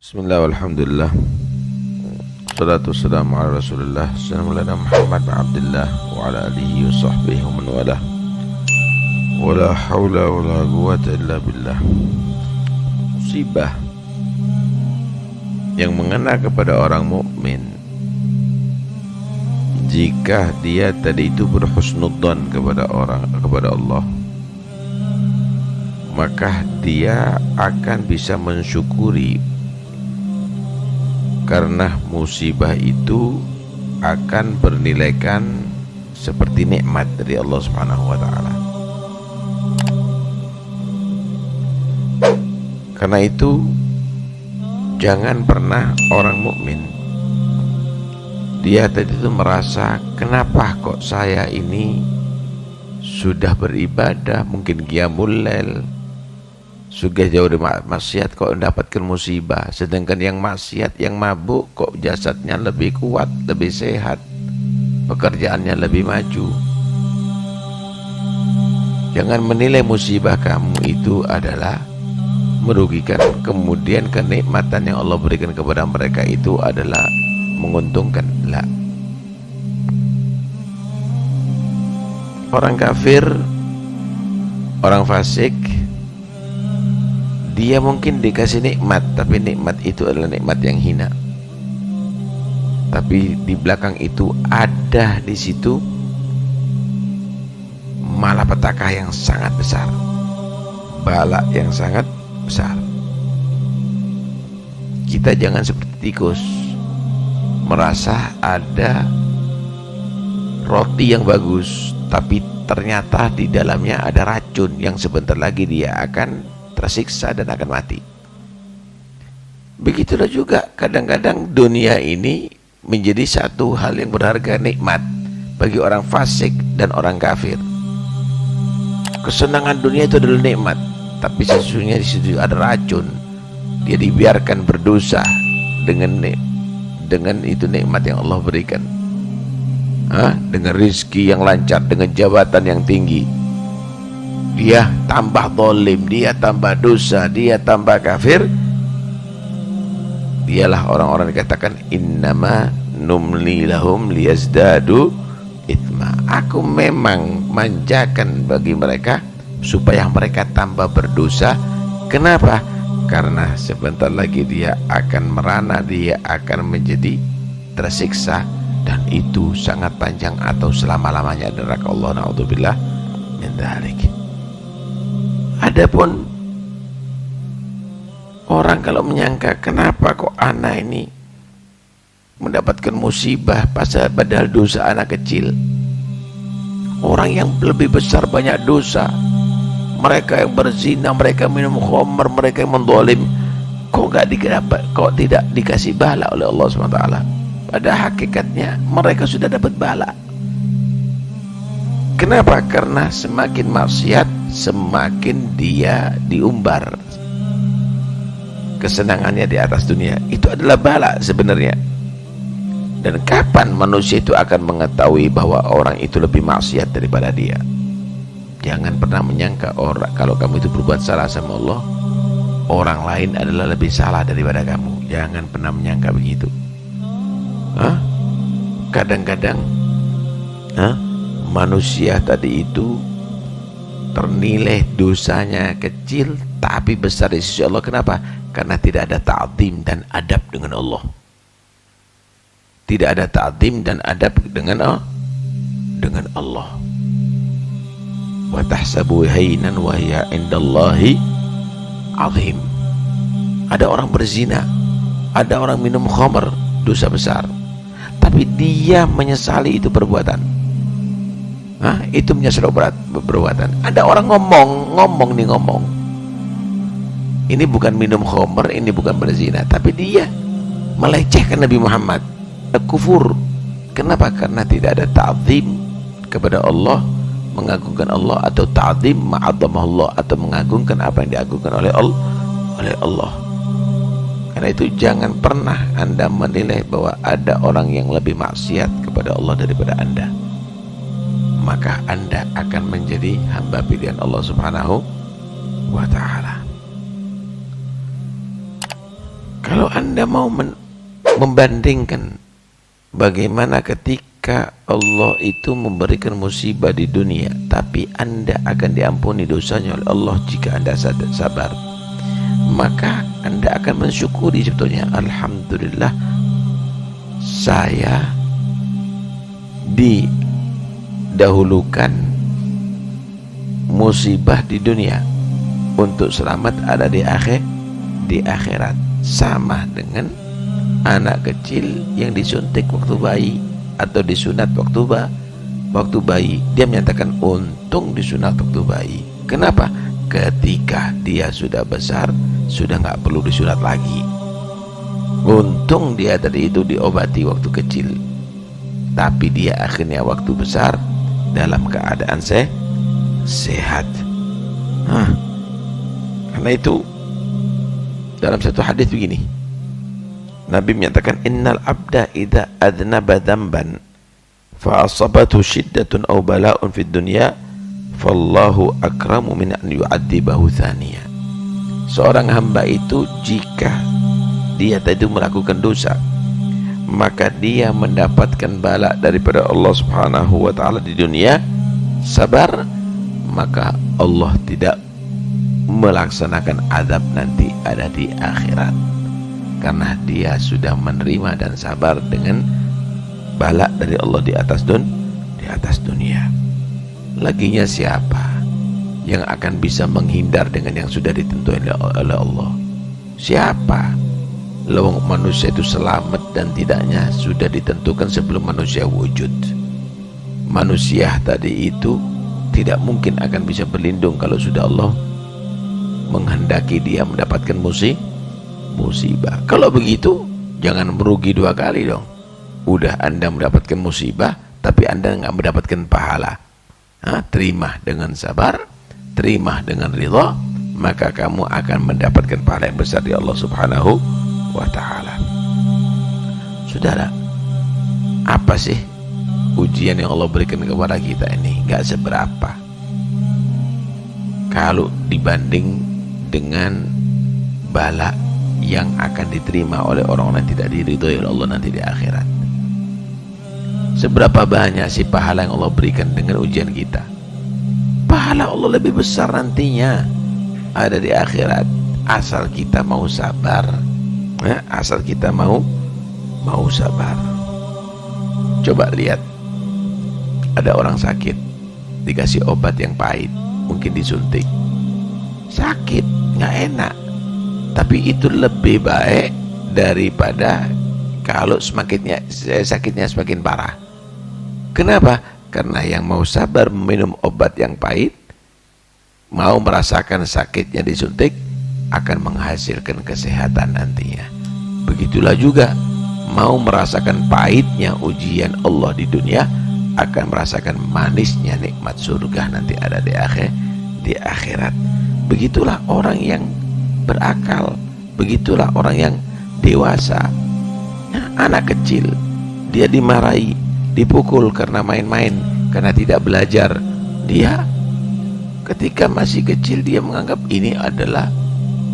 Bismillah walhamdulillah. Salatu wassalamu ala rasulillah Sayyidina Muhammad bin Abdullah wa ala alihi wa sahbihi wa man walah. Wala hawla wala quwwata illa billah. Musibah yang mengena kepada orang mukmin jika dia tadi itu berhusnudzon kepada Allah, maka dia akan bisa mensyukuri, karena musibah itu akan bernilaikan seperti nikmat dari Allah Subhanahu wa taala. Karena itu jangan pernah orang mukmin dia tadi itu merasa, kenapa kok saya ini sudah beribadah, mungkin qiyamul lail, sudah jauh dari maksiat, kok mendapatkan musibah, sedangkan yang maksiat, yang mabuk kok jasadnya lebih kuat, lebih sehat, pekerjaannya lebih maju. Jangan menilai musibah kamu itu adalah merugikan, kemudian kenikmatan yang Allah berikan kepada mereka itu adalah menguntungkan. La. Orang kafir, orang fasik, dia mungkin dikasih nikmat, tapi nikmat itu adalah nikmat yang hina. Tapi di belakang itu ada di situ malapetaka yang sangat besar, bala yang sangat besar. Kita jangan seperti tikus, merasa ada roti yang bagus, tapi ternyata di dalamnya ada racun yang sebentar lagi dia akan tersiksa dan akan mati. Begitulah juga kadang-kadang dunia ini menjadi satu hal yang berharga, nikmat bagi orang fasik dan orang kafir. Kesenangan dunia itu adalah nikmat, tapi sesungguhnya di situ ada racun. Dia dibiarkan berdosa dengan itu nikmat yang Allah berikan, dengan rizki yang lancar, dengan jabatan yang tinggi, dia tambah zalim, dia tambah dosa, dia tambah kafir. Dialah orang-orang dikatakan innama numli lahum liyazdadu ithma. Aku memang manjakan bagi mereka supaya mereka tambah berdosa. Kenapa? Karena sebentar lagi dia akan merana, dia akan menjadi tersiksa, dan itu sangat panjang atau selama-lamanya neraka Allah. Na'udzubillah min dzalik. Adapun orang kalau menyangka, kenapa kok anak ini mendapatkan musibah padahal dosa anak kecil, orang yang lebih besar banyak dosa, mereka yang berzina, mereka minum khamr, mereka yang menzalim, kok tidak dikasih bala oleh Allah SWT? Pada hakikatnya mereka sudah dapat bala. Kenapa? Karena semakin maksiat, semakin dia diumbar kesenangannya di atas dunia. Itu adalah bala sebenarnya. Dan kapan manusia itu akan mengetahui bahwa orang itu lebih maksiat daripada dia? Jangan pernah menyangka kalau kamu itu berbuat salah sama Allah, orang lain adalah lebih salah daripada kamu. Jangan pernah menyangka begitu. Kadang-kadang manusia tadi itu ternilai dosanya kecil tapi besar di sisi Allah. Kenapa? Karena tidak ada ta'zim dan adab dengan Allah. Tidak ada ta'zim dan adab dengan Allah. Wa tahsabu haynan wa hiya indallahi azim. Ada orang berzina, ada orang minum khamr, dosa besar, tapi dia menyesali itu perbuatan. Itu menyesal perbuatan. Ada orang ngomong. Ini bukan minum khamr, ini bukan berzina, tapi dia melecehkan Nabi Muhammad, kufur. Kenapa? Karena tidak ada ta'zim kepada Allah, mengagungkan Allah, atau ta'zim ma'adzamahullah, atau mengagungkan apa yang diagungkan oleh Allah. Karena itu jangan pernah Anda menilai bahwa ada orang yang lebih maksiat kepada Allah daripada Anda. Maka Anda akan menjadi hamba pilihan Allah Subhanahu wa ta'ala. Kalau Anda Anda mau membandingkan bagaimana ketika Allah itu memberikan musibah di dunia, tapi Anda akan diampuni dosanya oleh Allah jika Anda sabar, maka Anda akan mensyukuri sebetulnya, alhamdulillah saya didahulukan musibah di dunia untuk selamat ada di akhirat. Sama dengan anak kecil yang disuntik waktu bayi atau disunat waktu bayi. Dia menyatakan untung disunat waktu bayi. Kenapa? Ketika dia sudah besar sudah nggak perlu disunat lagi. Untung dia tadi itu diobati waktu kecil, tapi dia akhirnya waktu besar dalam keadaan sehat. Karena itu dalam satu hadis begini, Nabi menyatakan, innal abda idza adnaba dzamban fa asabathu shiddatun aw bala'un fid dunya fallahu akramu min an yu'adzibahu thaniya. Seorang hamba itu jika dia tadi melakukan dosa, maka dia mendapatkan bala daripada Allah Subhanahu wa taala di dunia, sabar, maka Allah tidak melaksanakan azab nanti ada di akhirat, karena dia sudah menerima dan sabar dengan bala dari Allah di atas dunia. Laginya siapa yang akan bisa menghindar dengan yang sudah ditentukan oleh Allah? Siapa? Lawang manusia itu selamat dan tidaknya sudah ditentukan sebelum manusia wujud. Manusia tadi itu tidak mungkin akan bisa berlindung kalau sudah Allah menghendaki dia mendapatkan musibah. Kalau begitu jangan merugi dua kali dong. Udah Anda mendapatkan musibah tapi Anda nggak mendapatkan pahala. Terima dengan sabar, terima dengan ridha, maka kamu akan mendapatkan pahala yang besar di Allah Subhanahu wa ta'ala. Saudara, apa sih ujian yang Allah berikan kepada kita ini? Nggak seberapa kalau dibanding dengan bala yang akan diterima oleh orang-orang yang tidak diridhoi oleh Allah nanti di akhirat. Seberapa banyak sih pahala yang Allah berikan dengan ujian kita? Pahala Allah lebih besar nantinya ada di akhirat, asal kita mau sabar. Asal kita mau sabar. Coba lihat, ada orang sakit dikasih obat yang pahit, mungkin disuntik, sakit, nggak enak, tapi itu lebih baik daripada kalau sakitnya semakin parah. Kenapa? Karena yang mau sabar meminum obat yang pahit, mau merasakan sakitnya disuntik, akan menghasilkan kesehatan nantinya. Begitulah juga mau merasakan pahitnya ujian Allah di dunia, akan merasakan manisnya nikmat surga nanti ada di akhirat. Begitulah orang yang berakal, begitulah orang yang dewasa. Anak kecil dia dimarahi, dipukul karena main-main, karena tidak belajar. Dia ketika masih kecil dia menganggap ini adalah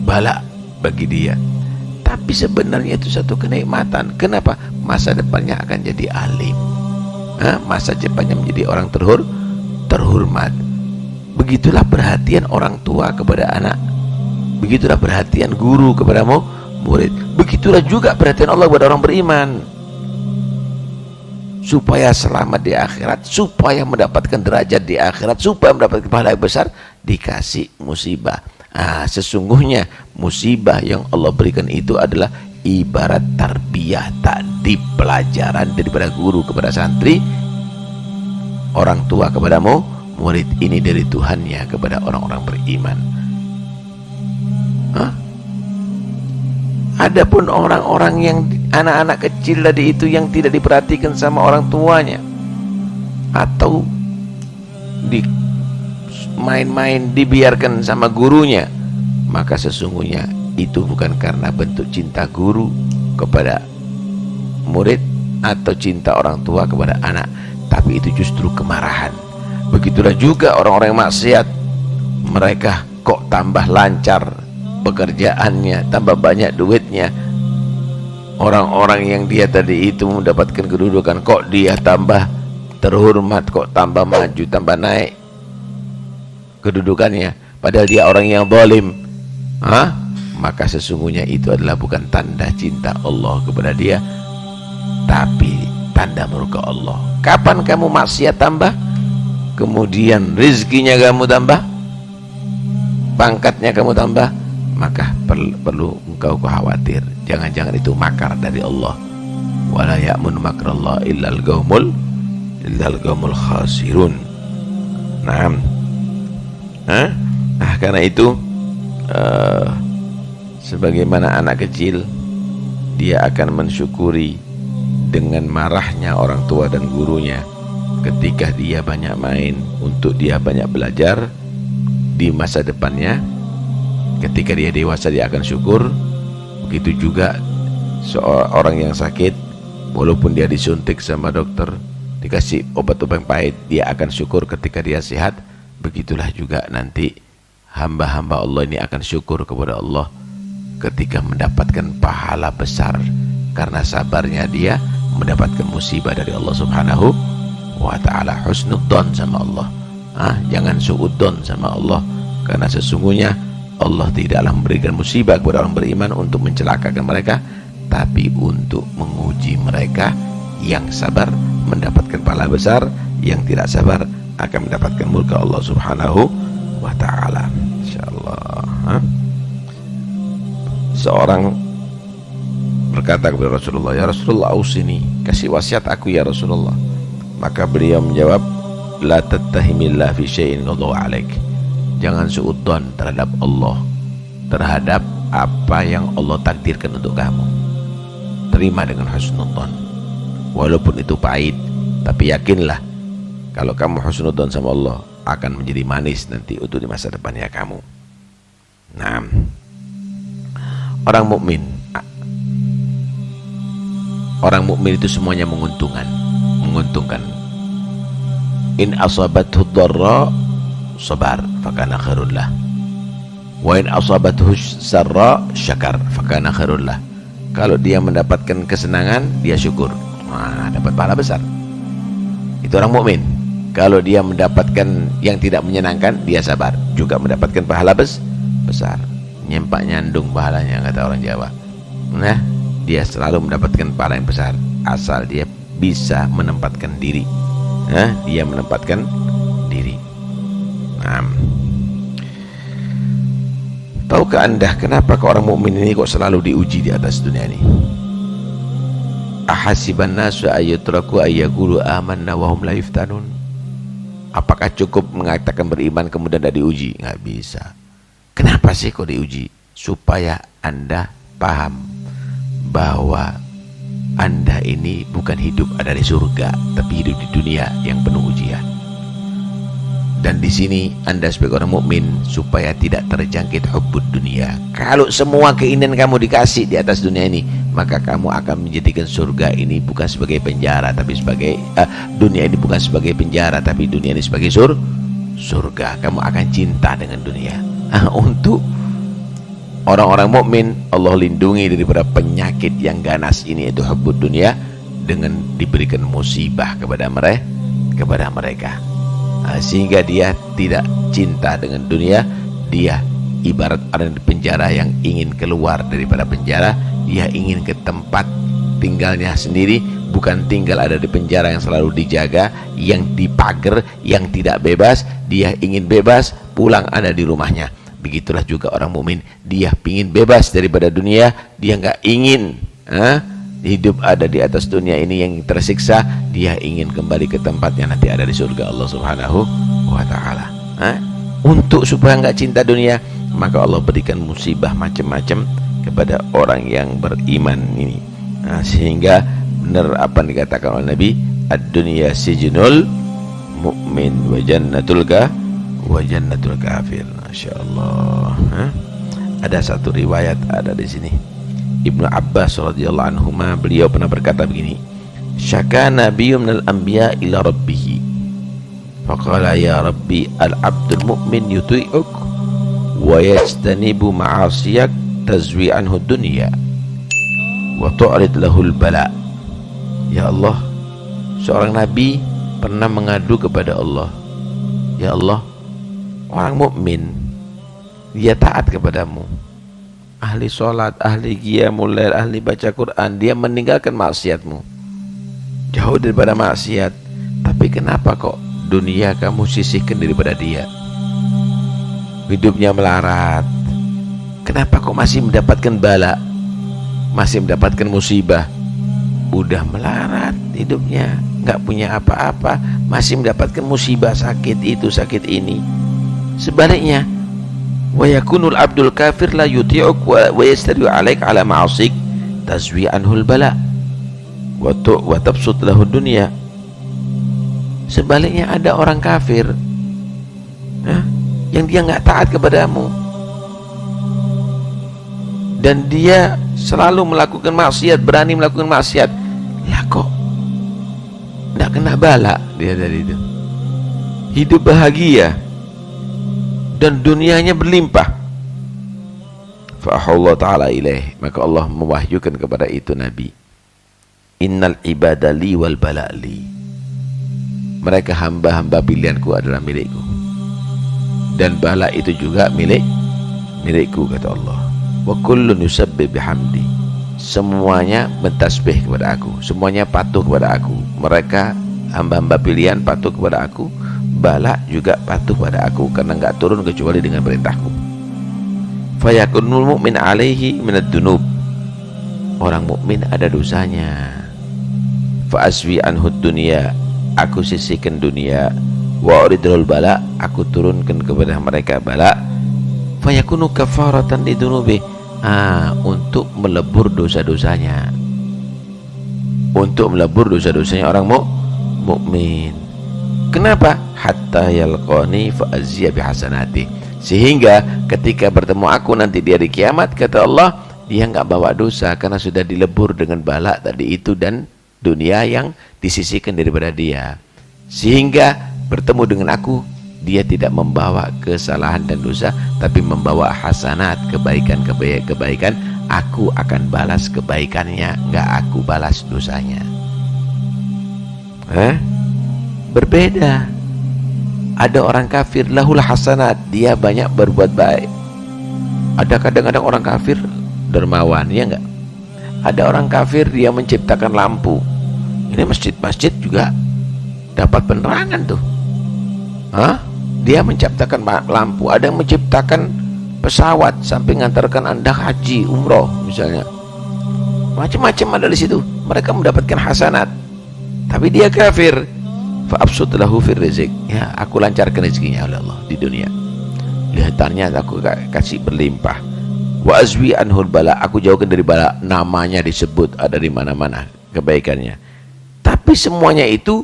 bala bagi dia, tapi sebenarnya itu satu kenikmatan. Kenapa? Masa depannya akan jadi alim, masa depannya menjadi orang terhormat. Begitulah perhatian orang tua kepada anak, begitulah perhatian guru kepada murid, begitulah juga perhatian Allah kepada orang beriman, supaya selamat di akhirat, supaya mendapatkan derajat di akhirat, supaya mendapatkan pahala yang besar, dikasih musibah. Sesungguhnya musibah yang Allah berikan itu adalah ibarat tarbiyah tadi, pelajaran daripada guru kepada santri, orang tua kepada murid. Ini dari Tuhannya kepada orang-orang beriman. Adapun orang-orang yang anak-anak kecil tadi itu yang tidak diperhatikan sama orang tuanya, atau main-main dibiarkan sama gurunya, maka sesungguhnya itu bukan karena bentuk cinta guru kepada murid atau cinta orang tua kepada anak, tapi itu justru kemarahan. Begitulah juga orang-orang yang maksiat, mereka kok tambah lancar pekerjaannya, tambah banyak duitnya, Orang-orang yang dia tadi itu mendapatkan kedudukan, kok dia tambah terhormat, kok tambah maju, tambah naik kedudukannya, padahal dia orang yang zalim. Maka sesungguhnya itu adalah bukan tanda cinta Allah kepada dia, tapi tanda murka Allah. Kapan kamu maksiat tambah, kemudian rizkinya kamu tambah, pangkatnya kamu tambah, maka perlu engkau khawatir, jangan-jangan itu makar dari Allah. Wala ya'mun makrallah illal qaumul khasirun. Naam. Nah, karena itu sebagaimana anak kecil, dia akan mensyukuri dengan marahnya orang tua dan gurunya ketika dia banyak main, untuk dia banyak belajar di masa depannya. Ketika dia dewasa dia akan syukur. Begitu juga seorang yang sakit, walaupun dia disuntik sama dokter, dikasih obat-obat yang pahit, dia akan syukur ketika dia sehat. Begitulah juga nanti hamba-hamba Allah ini akan syukur kepada Allah ketika mendapatkan pahala besar karena sabarnya dia mendapatkan musibah dari Allah Subhanahu wa ta'ala. Husnudzon sama Allah, jangan suudzon sama Allah, karena sesungguhnya Allah tidaklah memberikan musibah kepada orang beriman untuk mencelakakan mereka, tapi untuk menguji mereka. Yang sabar mendapatkan pahala besar, yang tidak sabar akan mendapatkan murka Allah Subhanahu wa ta'ala. Insyaallah. Seorang berkata kepada Rasulullah, "Ya Rasulullah, ausini, kasih wasiat aku ya Rasulullah." Maka beliau menjawab, "La tattahimillah fi syai'in qadahu 'alaik." Jangan suudzon terhadap Allah, terhadap apa yang Allah takdirkan untuk kamu. Terima dengan husnudzon, walaupun itu pahit, tapi yakinlah kalau kamu husnudzon sama Allah akan menjadi manis nanti untuk di masa depannya kamu. Nah, orang mukmin itu semuanya menguntungkan. In asabathu dharra sabar fakana khairul lah, wa in asabathu sarra syakar fakana khairul lah. Kalau dia mendapatkan kesenangan, dia syukur, dapat pahala besar. Itu orang mukmin. Kalau dia mendapatkan yang tidak menyenangkan, dia sabar, juga mendapatkan pahala besar. Nyempak nyandung pahalanya, kata orang Jawa. Nah, dia selalu mendapatkan pahala yang besar asal dia bisa menempatkan diri. Dia menempatkan diri. Tahukah Anda kenapa orang mukmin ini kok selalu diuji di atas dunia ini? Ahasiban nasu ayyutraku ayyaqulu amanna wa hum la yuftanun. Apakah cukup mengatakan beriman kemudian tidak diuji? Nggak bisa. Kenapa sih kok diuji? Supaya Anda paham bahwa Anda ini bukan hidup ada di surga, tapi hidup di dunia yang penuh ujian. Dan di sini Anda sebagai orang mukmin supaya tidak terjangkit hubbud dunia. Kalau semua keinginan kamu dikasih di atas dunia ini, maka kamu akan menjadikan surga ini bukan sebagai penjara, tapi sebagai dunia ini bukan sebagai penjara, tapi dunia ini sebagai surga. Kamu akan cinta dengan dunia. Untuk orang-orang mukmin, Allah lindungi daripada penyakit yang ganas ini, yaitu hubbud dunia, dengan diberikan musibah kepada mereka. Sehingga dia tidak cinta dengan dunia. Dia ibarat orang di penjara yang ingin keluar daripada penjara. Dia ingin ke tempat tinggalnya sendiri, bukan tinggal ada di penjara yang selalu dijaga, yang dipagar, yang tidak bebas. Dia ingin bebas, pulang ada di rumahnya. Begitulah juga orang mukmin, dia ingin bebas daripada dunia. Dia nggak ingin hidup ada di atas dunia ini yang tersiksa. Dia ingin kembali ke tempatnya nanti ada di surga Allah Subhanahu wa ta'ala. Untuk supaya nggak cinta dunia, maka Allah berikan musibah macam-macam kepada orang yang beriman ini. Sehingga benar apa yang dikatakan oleh Nabi, ad-dunya sijnul mu'min wa jannatul kafir. Masya Allah. Ada satu riwayat ada di sini, Ibnu Abbas radhiyallahu anhuma, beliau pernah berkata begini, syaka nabiyyun minal anbiya ila rabbih faqala ya rabbi al-abdul mu'min yuti'uk wa yajtanibu ma'asiyak tazwi anhu dunya wa tu'rid lahul bala. Ya Allah, seorang nabi pernah mengadu kepada Allah, ya Allah, orang mukmin dia taat kepadamu, ahli sholat, ahli qiyamul lail, ahli baca Quran, dia meninggalkan maksiatmu, jauh daripada maksiat, tapi kenapa kok dunia kamu sisihkan daripada dia? Hidupnya melarat, kenapa kok masih mendapatkan bala, masih mendapatkan musibah? Udah melarat hidupnya, nggak punya apa-apa, masih mendapatkan musibah, sakit itu sakit ini. Sebaliknya, wa yakunul abdul kafir la yuti'uk wa yastari'u 'alaik 'ala ma'asik tazwi anhul bala wa tabsut lahu dunya. Sebaliknya ada orang kafir yang dia nggak taat kepadamu dan dia selalu melakukan maksiat, berani melakukan maksiat, lah kok nggak kena bala dia dari itu, hidup bahagia dan dunianya berlimpah. Fa'ahallahu ta'ala ilaih, maka Allah mewahyukan kepada itu Nabi, innal ibadali wal bala'li, mereka hamba-hamba pilihanku adalah milikku, dan bala itu juga milikku, kata Allah. Wa kullun yusabbih bihamdi, semuanya mentasbih kepada aku, semuanya patuh kepada aku. Mereka hamba-hamba pilihan patuh kepada aku, bala juga patuh pada aku, karena enggak turun kecuali dengan perintahku. Fayakunul mu'min alaihi minad dunub, orang mukmin ada dosanya. Fa aswi anhud dunya, aku sisihkan dunia. Wa uridul bala, aku turunkan kepada mereka bala. Fayakunu kafaratan lidunubi, untuk melebur dosa-dosanya, untuk melebur dosa-dosanya orang mukmin. Kenapa? Hatta yalqani fa azziya bihasanati, sehingga ketika bertemu aku nanti di hari kiamat, kata Allah, dia nggak bawa dosa karena sudah dilebur dengan bala tadi itu dan dunia yang disisihkan daripada dia. Sehingga bertemu dengan aku, dia tidak membawa kesalahan dan dosa, tapi membawa hasanat, kebaikan. Aku akan balas kebaikannya, nggak aku balas dosanya. Berbeda. Ada orang kafir lahul hasanat, dia banyak berbuat baik. Ada kadang-kadang orang kafir dermawan, ya enggak? Ada orang kafir dia menciptakan lampu. Ini masjid-masjid juga dapat penerangan tuh. Dia menciptakan lampu. Ada yang menciptakan pesawat sampai ngantarkan Anda haji, umroh misalnya. Macam-macam ada di situ. Mereka mendapatkan hasanat. Tapi dia kafir. Fa absut lahu fir rizq. Ya, aku lancarkan rezekinya oleh Allah di dunia. Lihatannya aku kasih berlimpah. Wa azwi anhul bala, aku jauhkan dari bala. Namanya disebut ada di mana-mana kebaikannya. Tapi semuanya itu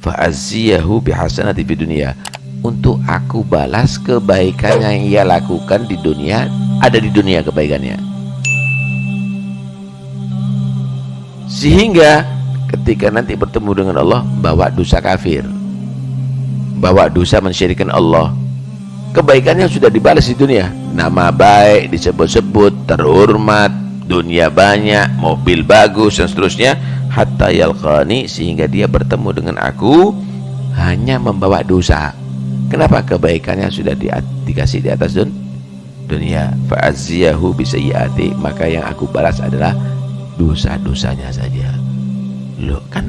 fa azziyahu bihasanati fid dunya, untuk aku balas kebaikan yang ia lakukan di dunia, ada di dunia kebaikannya. Sehingga ketika nanti bertemu dengan Allah, bawa dosa kafir, bawa dosa mensyirikkan Allah, kebaikannya sudah dibalas di dunia, nama baik disebut-sebut, terhormat, dunia banyak, mobil bagus dan seterusnya. Hatta yalqani, sehingga dia bertemu dengan aku hanya membawa dosa. Kenapa? Kebaikannya sudah dikasih di atas dunia. Fa'azziyahu bisayyiati, maka yang aku balas adalah dosa-dosanya saja. Loh, kan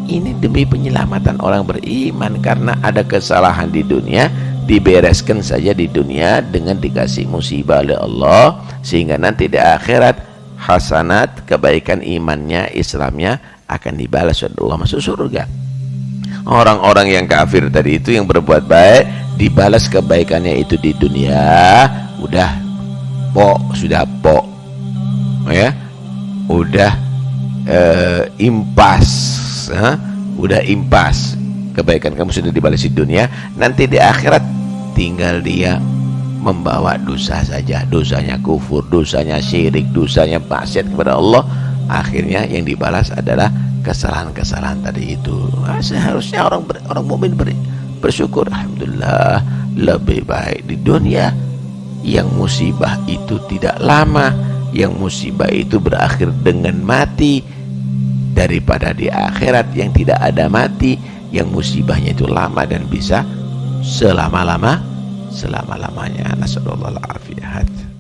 ini demi penyelamatan orang beriman, karena ada kesalahan di dunia, dibereskan saja di dunia dengan dikasih musibah oleh Allah, sehingga nanti di akhirat hasanat, kebaikan imannya, Islamnya akan dibalas oleh Allah, masuk surga. Orang-orang yang kafir tadi itu yang berbuat baik, dibalas kebaikannya itu di dunia, sudah ya, udah impas, udah impas, kebaikan kamu sudah dibalas di dunia, nanti di akhirat tinggal dia membawa dosa saja, dosanya kufur, dosanya syirik, dosanya maksiat kepada Allah. Akhirnya yang dibalas adalah kesalahan-kesalahan tadi itu. Seharusnya orang mukmin bersyukur, alhamdulillah, lebih baik di dunia yang musibah itu tidak lama, yang musibah itu berakhir dengan mati, daripada di akhirat yang tidak ada mati, yang musibahnya itu lama dan bisa selama-lamanya. Nasallallahu alaihi wasallam.